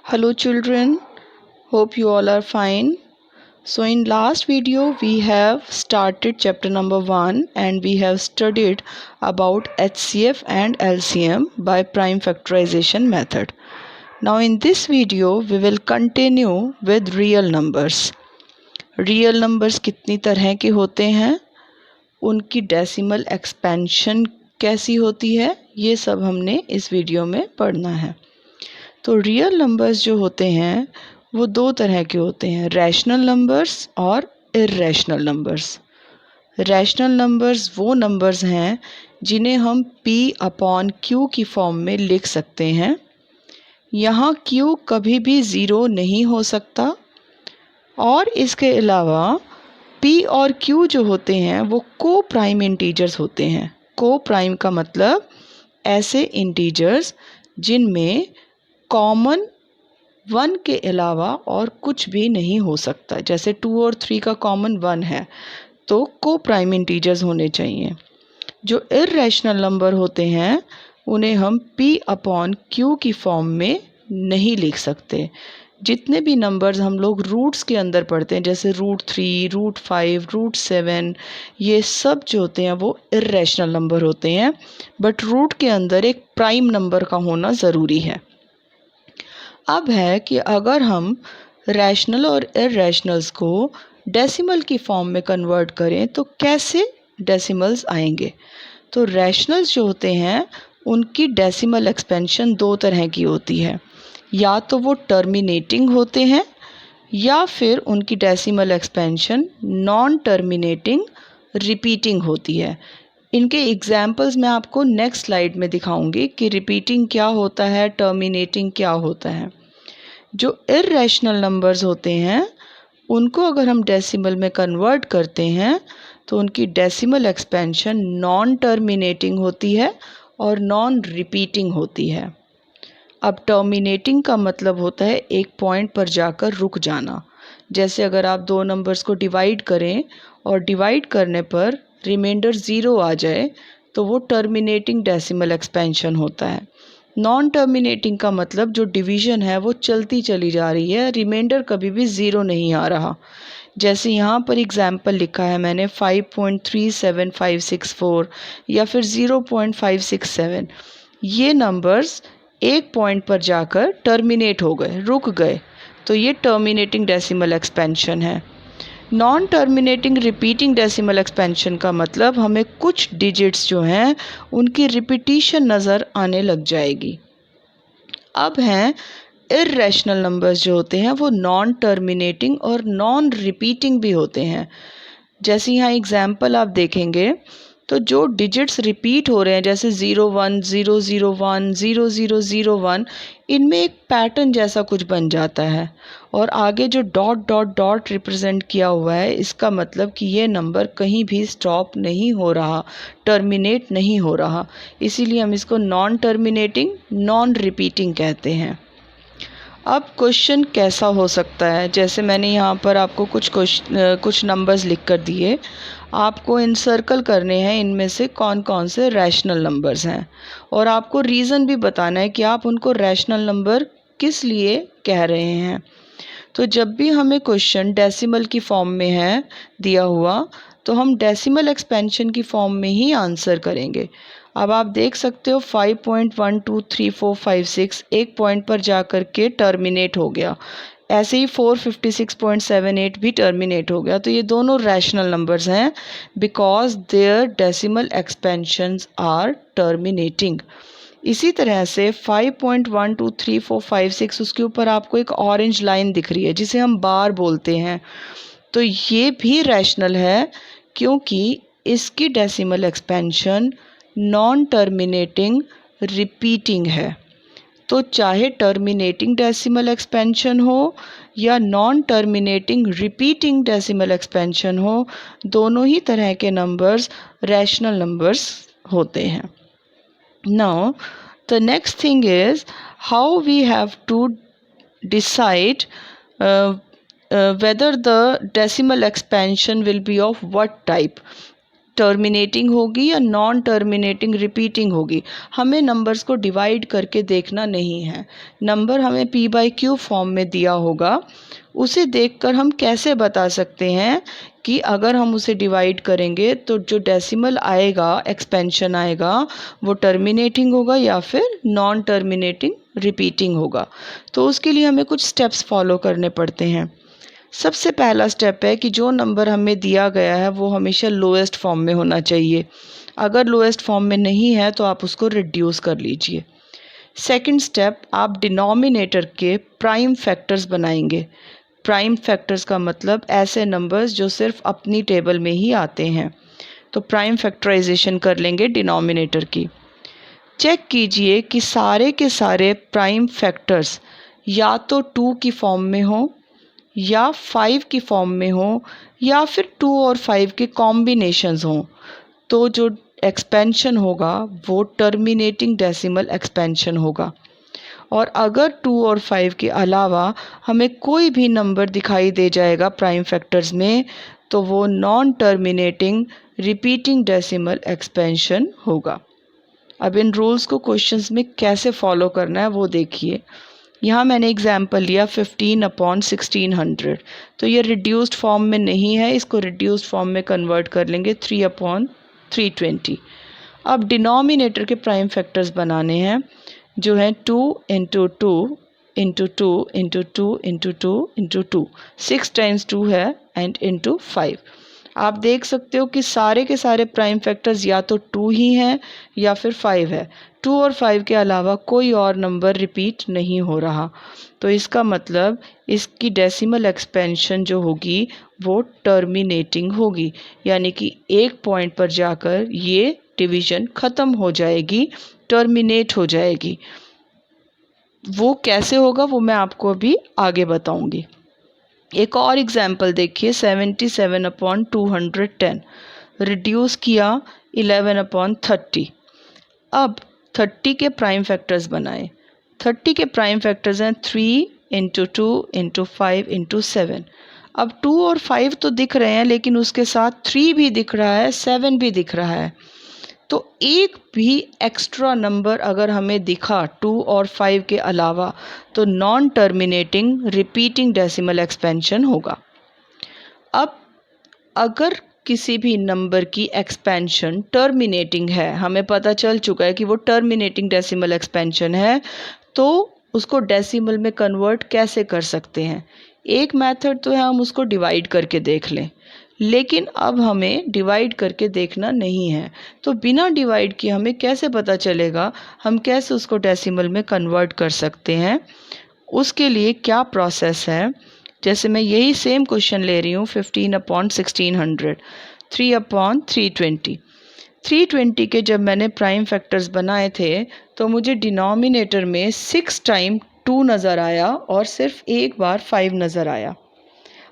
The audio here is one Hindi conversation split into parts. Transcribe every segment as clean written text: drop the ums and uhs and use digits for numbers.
Hello children, hope you all are fine. So in last video we have started chapter number 1 and we have studied about HCF and LCM by prime factorization method. Now in this video we will continue with real numbers. Real numbers कितनी तरह के होते हैं, उनकी डेसिमल एक्सपेंशन कैसी होती है, ये सब हमने इस वीडियो में पढ़ना है। तो रियल नंबर्स जो होते हैं वो दो तरह के होते हैं, रैशनल नंबर्स और इर्रेशनल नंबर्स। रैशनल नंबर्स वो नंबर्स हैं जिन्हें हम P/Q की फॉर्म में लिख सकते हैं। यहाँ Q कभी भी ज़ीरो नहीं हो सकता और इसके अलावा P और Q जो होते हैं वो को प्राइम इंटीजर्स होते हैं। को प्राइम का मतलब ऐसे इंटीजर्स जिनमें कॉमन 1 के अलावा और कुछ भी नहीं हो सकता। जैसे 2 और 3 का कॉमन 1 है तो को प्राइम इंटीजर्स होने चाहिए। जो इर्रेशनल नंबर होते हैं उन्हें हम P/Q की फॉर्म में नहीं लिख सकते। जितने भी नंबर्स हम लोग रूट्स के अंदर पढ़ते हैं, जैसे √3, √5, √7, ये सब जो होते हैं वो इर्रेशनल नंबर होते हैं, बट रूट के अंदर एक प्राइम नंबर का होना ज़रूरी है। अब है कि अगर हम रैशनल और इर्रेशनल्स को डेसिमल की फॉर्म में कन्वर्ट करें तो कैसे डेसिमल्स आएंगे। तो रैशनल्स जो होते हैं उनकी डेसिमल एक्सपेंशन दो तरह की होती है, या तो वो टर्मिनेटिंग होते हैं या फिर उनकी decimal expansion non terminating repeating होती है। इनके एग्जाम्पल्स मैं आपको नेक्स्ट स्लाइड में दिखाऊंगी कि रिपीटिंग क्या होता है, टर्मिनेटिंग क्या होता है। जो इर्रेशनल नंबर्स होते हैं उनको अगर हम डेसिमल में कन्वर्ट करते हैं तो उनकी डेसिमल एक्सपेंशन नॉन टर्मिनेटिंग होती है और नॉन रिपीटिंग होती है। अब टर्मिनेटिंग का मतलब होता है एक पॉइंट पर जाकर रुक जाना। जैसे अगर आप दो नंबर्स को डिवाइड करें और डिवाइड करने पर रिमाइंडर 0 आ जाए तो वो टर्मिनेटिंग डेसिमल एक्सपेंशन होता है। नॉन टर्मिनेटिंग का मतलब जो डिवीज़न है वो चलती चली जा रही है, रिमाइंडर कभी भी 0 नहीं आ रहा। जैसे यहाँ पर एग्जाम्पल लिखा है मैंने 5.37564 या फिर 0.567, ये नंबर्स एक पॉइंट पर जाकर टर्मिनेट हो गए, रुक गए, तो ये टर्मिनेटिंग डेसिमल एक्सपेंशन है। Non terminating repeating decimal expansion का मतलब हमें कुछ डिजिट्स जो हैं उनकी रिपीटिशन नज़र आने लग जाएगी। अब हैं इर्रेशनल नंबर्स जो होते हैं वो नॉन टर्मिनेटिंग और नॉन रिपीटिंग भी होते हैं। जैसे यहाँ एग्जाम्पल आप देखेंगे तो जो डिजिट्स रिपीट हो रहे हैं जैसे 01001 0001, इनमें एक पैटर्न जैसा कुछ बन जाता है और आगे जो डॉट डॉट डॉट रिप्रेजेंट किया हुआ है इसका मतलब कि ये नंबर कहीं भी स्टॉप नहीं हो रहा, टर्मिनेट नहीं हो रहा, इसीलिए हम इसको नॉन टर्मिनेटिंग नॉन रिपीटिंग कहते हैं। अब क्वेश्चन कैसा हो सकता है, जैसे मैंने यहाँ पर आपको कुछ नंबर्स लिख कर दिए, आपको इनसर्कल करने हैं इनमें से कौन कौन से रैशनल नंबर्स हैं और आपको रीज़न भी बताना है कि आप उनको रैशनल नंबर किस लिए कह रहे हैं। तो जब भी हमें क्वेश्चन डेसिमल की फॉर्म में है दिया हुआ तो हम डेसिमल एक्सपेंशन की फॉर्म में ही आंसर करेंगे। अब आप देख सकते हो 5.123456 एक पॉइंट पर जाकर के टर्मिनेट हो गया, ऐसे ही 456.78 भी टर्मिनेट हो गया, तो ये दोनों रैशनल नंबर्स हैं because their decimal expansions are terminating. इसी तरह से 5.123456 उसके ऊपर आपको एक ऑरेंज लाइन दिख रही है जिसे हम बार बोलते हैं, तो ये भी रैशनल है क्योंकि इसकी decimal expansion non terminating repeating है। तो चाहे टर्मिनेटिंग डेसिमल एक्सपेंशन हो या non terminating repeating decimal expansion हो, दोनों ही तरह के नंबर्स रैशनल नंबर्स होते हैं। Now the next thing is how we have to decide whether the decimal expansion will be of what type. Terminating होगी या नॉन टर्मिनेटिंग रिपीटिंग होगी। हमें नंबर्स को डिवाइड करके देखना नहीं है। नंबर हमें p/q फॉर्म में दिया होगा, उसे देखकर हम कैसे बता सकते हैं कि अगर हम उसे डिवाइड करेंगे तो जो डेसिमल आएगा, एक्सपेंशन आएगा, वो टर्मिनेटिंग होगा या फिर नॉन टर्मिनेटिंग रिपीटिंग होगा। तो उसके लिए हमें कुछ स्टेप्स फॉलो करने पड़ते हैं। सबसे पहला स्टेप है कि जो नंबर हमें दिया गया है वो हमेशा लोएस्ट फॉर्म में होना चाहिए। अगर लोएस्ट फॉर्म में नहीं है तो आप उसको रिड्यूस कर लीजिए। सेकंड स्टेप, आप डिनोमिनेटर के प्राइम फैक्टर्स बनाएंगे। प्राइम फैक्टर्स का मतलब ऐसे नंबर्स जो सिर्फ अपनी टेबल में ही आते हैं। तो प्राइम फैक्टराइजेशन कर लेंगे डिनोमिनेटर की। चेक कीजिए कि सारे के सारे प्राइम फैक्टर्स या तो 2 की फॉर्म में हो या 5 की फॉर्म में हो या फिर 2 और 5 के कॉम्बिनेशंस हों। तो जो एक्सपेंशन होगा वो टर्मिनेटिंग डेसिमल एक्सपेंशन होगा। और अगर 2 और 5 के अलावा हमें कोई भी नंबर दिखाई दे जाएगा प्राइम फैक्टर्स में, तो वो non terminating repeating decimal expansion होगा। अब इन रूल्स को क्वेश्चंस में कैसे फॉलो करना है वो देखिए। यहाँ मैंने एग्जाम्पल लिया 15/1600। तो ये रिड्यूस्ड फॉर्म में नहीं है, इसको रिड्यूस्ड फॉर्म में कन्वर्ट कर लेंगे 3/320। अब डिनोमिनेटर के प्राइम फैक्टर्स बनाने हैं, जो है 2 × 2 × 2 × 2 × 2 × 2, 6 टाइम्स 2 है एंड इंटू 5। आप देख सकते हो कि सारे के सारे प्राइम फैक्टर्स या तो 2 ही हैं या फिर 5 है। 2 और 5 के अलावा कोई और नंबर रिपीट नहीं हो रहा। तो इसका मतलब इसकी डेसिमल एक्सपेंशन जो होगी वो टर्मिनेटिंग होगी, यानी कि एक पॉइंट पर जाकर ये डिवीज़न ख़त्म हो जाएगी, टर्मिनेट हो जाएगी। वो कैसे होगा वो मैं आपको अभी आगे बताऊंगी। एक और एग्जाम्पल देखिए 77/210, रिड्यूस किया 11/30। अब 30 के प्राइम फैक्टर्स बनाए। 30 के प्राइम फैक्टर्स हैं 3 × 2 × 5 × 7। अब 2 और 5 तो दिख रहे हैं, लेकिन उसके साथ 3 भी दिख रहा है, 7 भी दिख रहा है। तो एक भी एक्स्ट्रा नंबर अगर हमें दिखा 2 और 5 के अलावा, तो non terminating repeating decimal expansion होगा। अब अगर किसी भी नंबर की एक्सपेंशन टर्मिनेटिंग है, हमें पता चल चुका है कि वो टर्मिनेटिंग डेसिमल एक्सपेंशन है, तो उसको डेसिमल में कन्वर्ट कैसे कर सकते हैं। एक मेथड तो है हम उसको डिवाइड करके देख लें, लेकिन अब हमें डिवाइड करके देखना नहीं है। तो बिना डिवाइड किए हमें कैसे पता चलेगा, हम कैसे उसको डेसिमल में कन्वर्ट कर सकते हैं, उसके लिए क्या प्रोसेस है। जैसे मैं यही सेम क्वेश्चन ले रही हूँ 15/1600, 3/320। 320 के जब मैंने प्राइम फैक्टर्स बनाए थे तो मुझे डिनोमिनेटर में 6 टाइम 2 नज़र आया और सिर्फ एक बार 5 नज़र आया।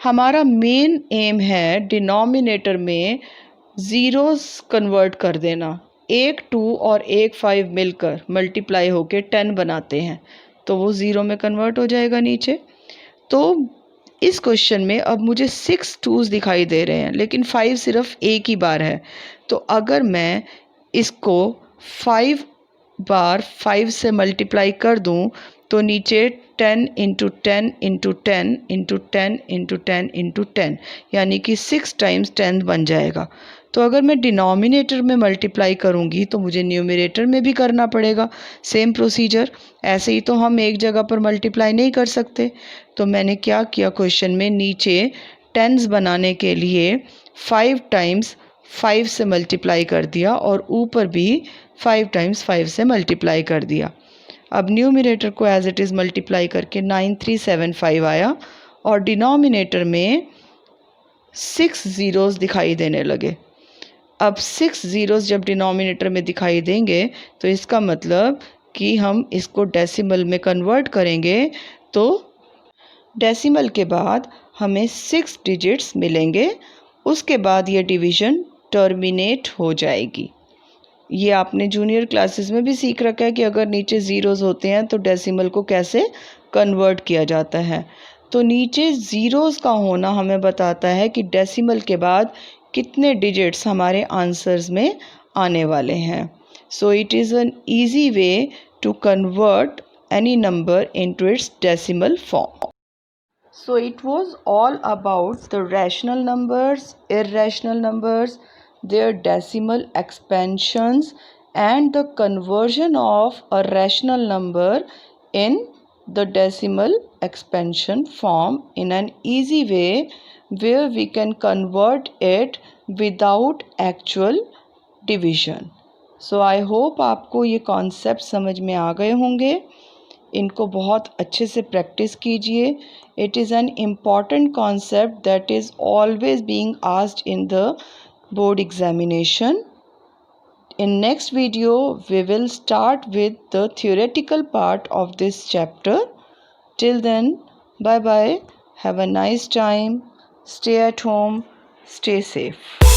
हमारा मेन एम है डिनोमिनेटर में ज़ीरोस कन्वर्ट कर देना। एक 2 और एक 5 मिलकर मल्टीप्लाई होके 10 बनाते हैं, तो वो ज़ीरो में कन्वर्ट हो जाएगा नीचे। तो इस क्वेश्चन में अब मुझे 6 2s दिखाई दे रहे हैं, लेकिन 5 सिर्फ एक ही बार है। तो अगर मैं इसको 5 बार 5 से मल्टीप्लाई कर दूं तो नीचे 10 × 10 × 10 × 10 × 10 × 10, यानी कि 6 टाइम्स 10 बन जाएगा। तो अगर मैं डिनोमिनेटर में मल्टीप्लाई करूंगी तो मुझे न्यूमरेटर में भी करना पड़ेगा सेम प्रोसीजर। ऐसे ही तो हम एक जगह पर मल्टीप्लाई नहीं कर सकते। तो मैंने क्या किया, क्वेश्चन में नीचे टेंस बनाने के लिए 5 टाइम्स 5 से मल्टीप्लाई कर दिया और ऊपर भी 5 टाइम्स 5 से मल्टीप्लाई कर दिया। अब न्यूमरेटर को एज इट इज़ मल्टीप्लाई करके 9375 आया और डिनोमिनेटर में 6 ज़ीरोज़ दिखाई देने लगे। अब 6 ज़ीरोज़ जब डिनोमिनेटर में दिखाई देंगे तो इसका मतलब कि हम इसको डेसिमल में कन्वर्ट करेंगे, तो डेसिमल के बाद हमें 6 डिजिट्स मिलेंगे। उसके बाद ये डिवीज़न टर्मिनेट हो जाएगी। ये आपने जूनियर क्लासेस में भी सीख रखा है कि अगर नीचे ज़ीरोज़ होते हैं तो डेसिमल को कैसे कन्वर्ट किया जाता है। तो नीचे ज़ीरोज़ का होना हमें बताता है कि डेसिमल के बाद कितने डिजिट्स हमारे आंसर्स में आने वाले हैं. So it is an easy way to convert any number into its decimal form. So it was all about the rational numbers, irrational numbers, their decimal expansions, and the conversion of a rational number in the decimal expansion form in an easy way where we can convert it without actual division. So I hope आपको ये कॉन्सेप्ट समझ में आ गए होंगे. इनको बहुत अच्छे से प्रैक्टिस कीजिए. It is an important concept that is always being asked in the board examination. In next video, we will start with the theoretical part of this chapter. Till then, bye bye. Have a nice time. Stay at home. Stay safe.